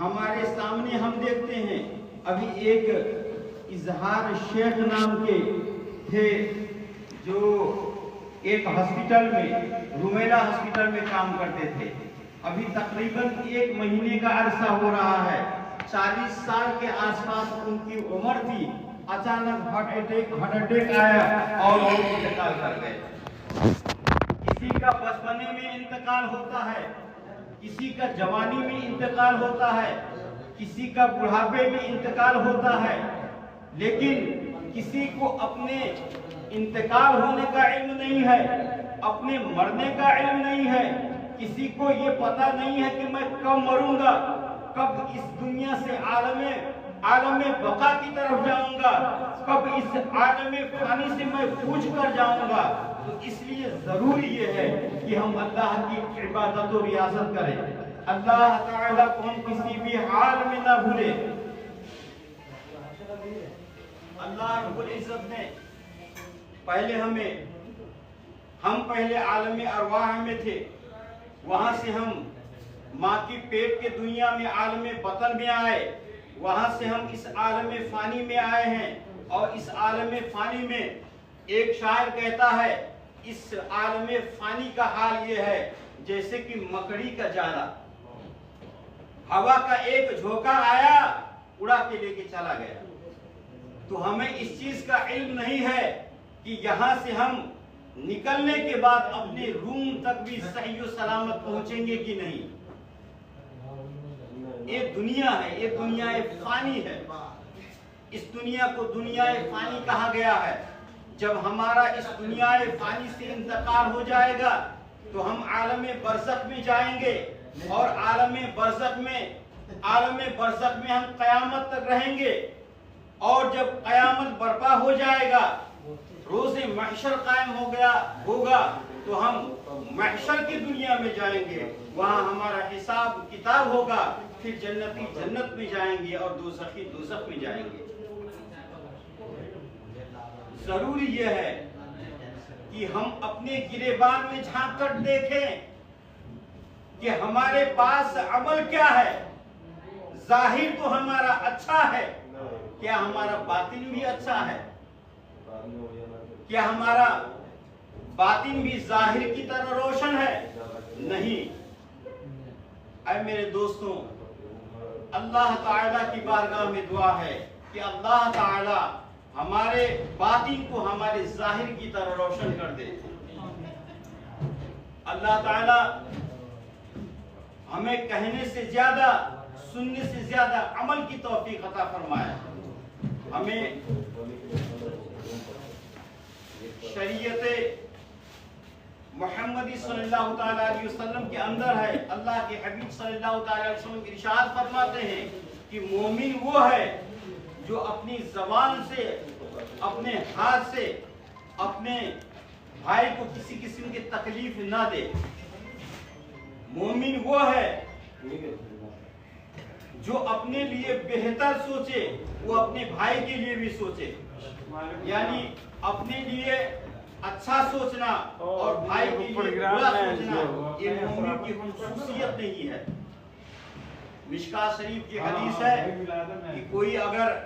ہمارے سامنے ہم دیکھتے ہیں ابھی ایک اظہار شیخ نام کے تھے جو ایک ہاسپٹل میں رومیلا ہاسپٹل میں کام کرتے تھے. ابھی تقریباً 1 مہینے کا عرصہ ہو رہا ہے. 40 سال کے آس پاس ان کی عمر تھی. اچانک ہارٹ اٹیک آیا اور وہ انتقال کر گئے. کسی کا بچپنے میں انتقال ہوتا ہے, کسی کا جوانی میں انتقال ہوتا ہے, کسی کا بڑھاپے میں انتقال ہوتا ہے, لیکن کسی کو اپنے انتقال ہونے کا علم نہیں ہے, اپنے مرنے کا علم نہیں ہے. کسی کو یہ پتہ نہیں ہے کہ میں کب مروں گا, کب اس دنیا سے عالم بقا کی طرف جاؤں گا, کب اس عالم فانی سے میں پوچھ کر جاؤں گا. تو اس لیے ضروری یہ ہے کہ ہم اللہ کی عبادت و ریاضت کریں, اللہ تعالیٰ کو ہم کسی بھی حال میں نہ بھولیں. اللہ رب العزت نے ہم پہلے عالم ارواح میں تھے, وہاں سے ہم ماں کی پیٹ کے دنیا میں عالم بطن میں آئے, وہاں سے ہم اس عالم فانی میں آئے ہیں. اور اس عالم فانی میں ایک شاعر کہتا ہے اس عالم فانی کا حال یہ ہے جیسے کہ مکڑی کا جالا, ہوا کا ایک جھونکا آیا اڑا کے لے کے چلا گیا. تو ہمیں اس چیز کا علم نہیں ہے کہ یہاں سے ہم نکلنے کے بعد اپنے روم تک بھی صحیح و سلامت پہنچیں گے کہ نہیں. یہ دنیا ہے, یہ دنیا فانی ہے. اس دنیا کو دنیا فانی کہا گیا ہے. جب ہمارا اس دنیا فانی سے انتقال ہو جائے گا تو ہم عالم برزخ میں جائیں گے, اور عالم برزخ میں ہم قیامت تک رہیں گے. اور جب قیامت برپا ہو جائے گا, روز محشر قائم ہوگا تو ہم محشر کی دنیا میں جائیں گے, وہاں ہمارا حساب کتاب ہوگا. پھر جنتی جنت میں جائیں گے اور دوزخی دوزخ میں جائیں گے. ضروری یہ ہے کہ ہم اپنے گریبان میں جھانک کر دیکھیں کہ ہمارے پاس عمل کیا ہے. ظاہر تو ہمارا اچھا ہے, کیا ہمارا باطن بھی اچھا ہے؟ کیا ہمارا باطن بھی ظاہر کی طرح روشن ہے؟ نہیں. اے میرے دوستوں, اللہ تعالیٰ کی بارگاہ میں دعا ہے کہ اللہ تعالیٰ ہمارے باطن کو ہمارے ظاہر کی طرح روشن کر دے. اللہ تعالیٰ ہمیں کہنے سے زیادہ, سننے سے زیادہ عمل کی توفیق عطا فرمائے. ہمیں شریعت محمدی صلی اللہ تعالیٰ علیہ وسلم کے اندر ہے. اللہ کے حبیب صلی اللہ تعالیٰ علیہ وسلم ارشاد فرماتے ہیں کہ مومن وہ ہے جو اپنی زبان سے, اپنے ہاتھ سے اپنے بھائی کو کسی قسم کی تکلیف نہ دے. مومن وہ ہے جو اپنے لیے بہتر سوچے, وہ اپنے بھائی کے لیے بھی سوچے. یعنی اپنے لیے اچھا سوچنا اور بھائی کے لیے برا سوچنا یہ مومن کی خصوصیت نہیں ہے. مشکاۃ شریف کی حدیث ہے کہ کوئی اگر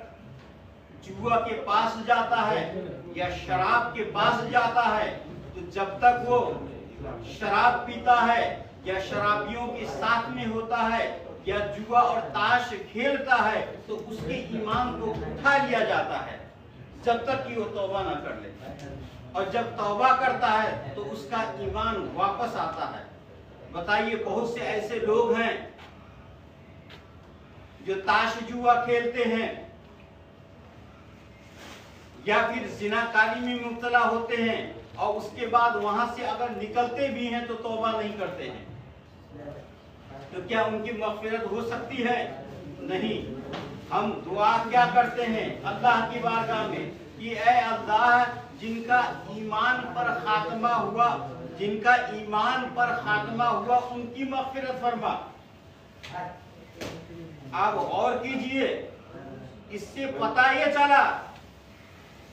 جوا کے پاس جاتا ہے یا شراب کے پاس جاتا ہے تو جب تک وہ شراب پیتا ہے یا شرابیوں کے ساتھ میں ہوتا ہے یا جوا اور تاش کھیلتا ہے تو اس کے ایمان کو اٹھا لیا جاتا ہے جب تک کہ وہ توبہ نہ کر لے. اور جب توبہ کرتا ہے تو اس کا ایمان واپس آتا ہے. بتائیے, بہت سے ایسے لوگ ہیں جو تاش جوا کھیلتے ہیں یا پھر زناکاری میں مبتلا ہوتے ہیں, اور اس کے بعد وہاں سے اگر نکلتے بھی ہیں تو توبہ نہیں کرتے ہیں. تو کیا ان کی مغفرت ہو سکتی ہے؟ نہیں. ہم دعا کیا کرتے ہیں اللہ کی بارگاہ میں کہ اے اللہ, جن کا ایمان پر خاتمہ ہوا ان کی مغفرت فرما. آپ غور کیجئے, اس سے پتہ یہ چلا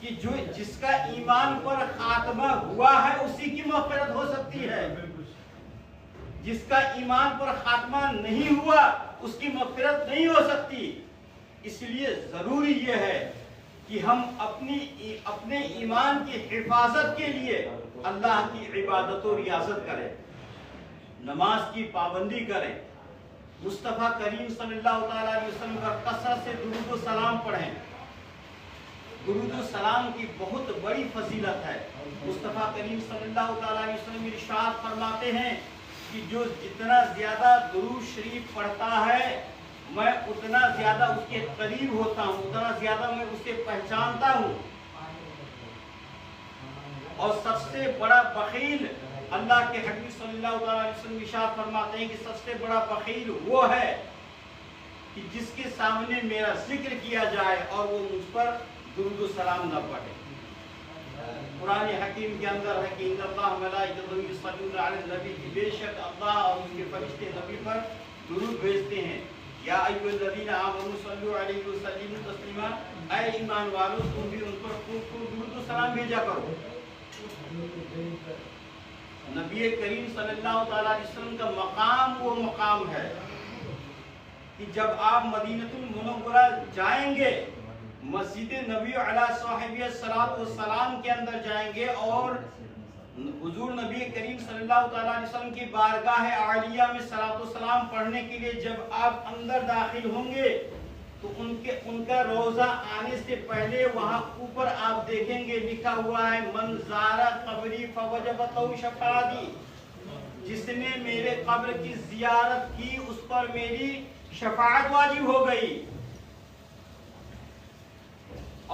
کہ جس کا ایمان پر خاتمہ ہوا ہے اسی کی مغفرت ہو سکتی ہے. جس کا ایمان پر خاتمہ نہیں ہوا اس کی مغفرت نہیں ہو سکتی۔ اس لیے ضروری یہ ہے کہ ہم اپنے ایمان کی حفاظت کے لیے اللہ کی عبادت و ریاضت کریں، نماز کی پابندی کریں، مصطفیٰ کریم صلی اللہ تعالیٰ علیہ وسلم پر کثرت سے درود و سلام پڑھیں۔ درود و سلام کی بہت بڑی فضیلت ہے۔ مصطفیٰ کریم صلی اللہ تعالیٰ علیہ وسلم ارشاد فرماتے ہیں کہ جو جتنا زیادہ درود شریف پڑھتا ہے میں اتنا زیادہ اس کے قریب ہوتا ہوں، اتنا زیادہ میں اسے پہچانتا ہوں۔ اور سب سے بڑا بخیل، اللہ کے حبیب صلی اللہ علیہ وسلم ارشاد فرماتے ہیں کہ سب سے بڑا بخیل وہ ہے کہ جس کے سامنے میرا ذکر کیا جائے اور وہ مجھ پر درود و سلام نہ پڑھے۔ قرآن حکیم کے اندر ہے کہ ان اللہ ملائکۃ یصلون علی النبی، کہ بے شک اللہ اور اس کے فرشتے نبی پر درود بھیجتے ہیں۔ یا ایھا الذین آمنوا صلوا علیہ وسلموا تسلیما، اے ایمان والو تم بھی ان پر خوب خوب درود و سلام بھیجا کرو۔ نبی کریم صلی اللہ تعالیٰ علیہ وسلم کا مقام وہ مقام ہے کہ جب آپ مدینہ المنورہ جائیں گے، مسجد نبی علیہ صاحبہ الصلاۃ والسلام کے اندر جائیں گے اور حضور نبی کریم صلی اللہ تعالیٰ علیہ وسلم کی بارگاہ عالیہ میں صلاۃ والسلام پڑھنے کے لیے جب آپ اندر داخل ہوں گے تو ان کا روزہ آنے سے پہلے وہاں اوپر آپ دیکھیں گے لکھا ہوا ہے من زار قبری فوجبت لہ شفاعتی، جس نے میرے قبر کی زیارت کی اس پر میری شفاعت واجب ہو گئی۔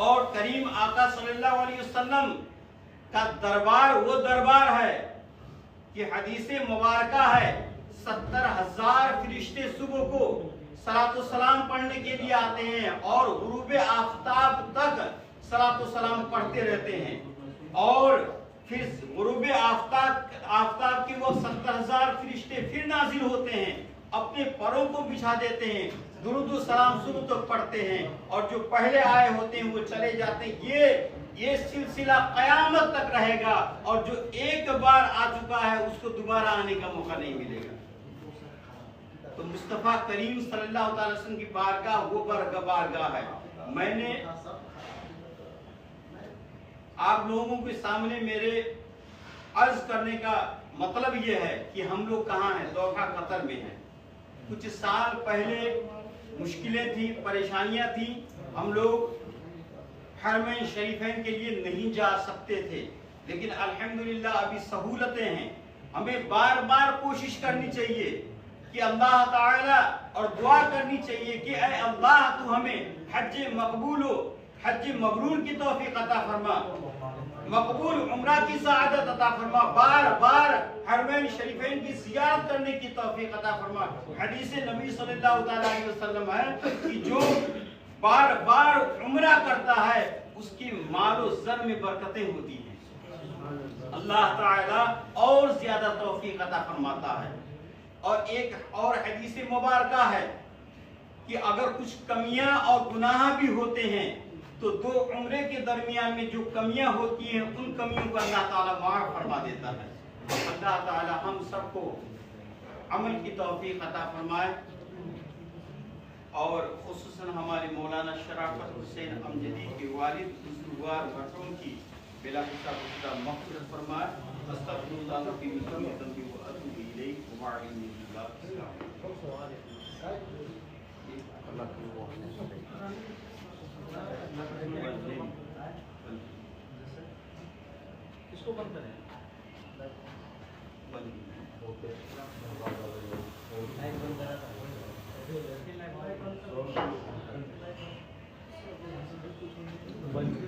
اور کریم آقا صلی اللہ علیہ وسلم کا دربار وہ دربار ہے کہ حدیث مبارکہ ہے 70,000 فرشتے صبح کو صلاۃ والسلام پڑھنے کے لیے آتے ہیں اور غروب آفتاب تک صلاۃ والسلام پڑھتے رہتے ہیں، اور پھر غروب آفتاب کے وہ 70,000 فرشتے پھر نازل ہوتے ہیں، اپنے پروں کو بچھا دیتے ہیں، درود و سلام صبح تک پڑھتے ہیں، اور جو پہلے آئے ہوتے ہیں وہ چلے جاتے ہیں۔ یہ سلسلہ قیامت تک رہے گا، اور جو ایک بار آ چکا ہے اس کو دوبارہ آنے کا موقع نہیں ملے گا۔ تو مصطفیٰ کریم صلی اللہ تعالی وسلم کی بارگاہ وہ بارگاہ ہے۔ میں نے آپ لوگوں کے سامنے میرے عرض کرنے کا مطلب یہ ہے کہ ہم لوگ کہاں ہیں، دوحہ قطر میں ہیں۔ کچھ سال پہلے مشکلیں تھیں، پریشانیاں تھیں، ہم لوگ حرمین شریفین کے لیے نہیں جا سکتے تھے، لیکن الحمدللہ ابھی سہولتیں ہیں۔ ہمیں بار بار کوشش کرنی چاہیے کہ اللہ تعالی اور دعا کرنی چاہیے کہ اے اللہ تو ہمیں حج مقبول و حج مبرور کی توفیق عطا فرما، مقبول عمرہ کی سعادت عطا فرما، بار بار حرمین شریفین کی زیارت کرنے کی توفیق عطا فرما۔ حدیث نبی صلی اللہ تعالیٰ علیہ وسلم ہے کہ جو بار بار عمرہ کرتا ہے اس کی مال و زر میں برکتیں ہوتی ہیں، اللہ تعالیٰ اور زیادہ توفیق عطا فرماتا ہے۔ اور ایک اور حدیث مبارکہ ہے کہ اگر کچھ کمیاں اور گناہ بھی ہوتے ہیں تو دو عمرے کے درمیان میں جو کمیاں ہوتی ہیں ان کمیوں کو اللہ تعالیٰ معاف فرما دیتا ہے۔ اللہ تعالیٰ ہم سب کو عمل کی توفیق عطا فرمائے، اور خصوصاً ہمارے مولانا شرافت حسین امجدی کے والد بزرگوار بھٹوں کی بلا حساب مغفرت فرمائے۔ استغفر اللہ ربی من کل ذنب واتوب الیہ وعلیہ السلام۔ اس کو بند کریں۔ بند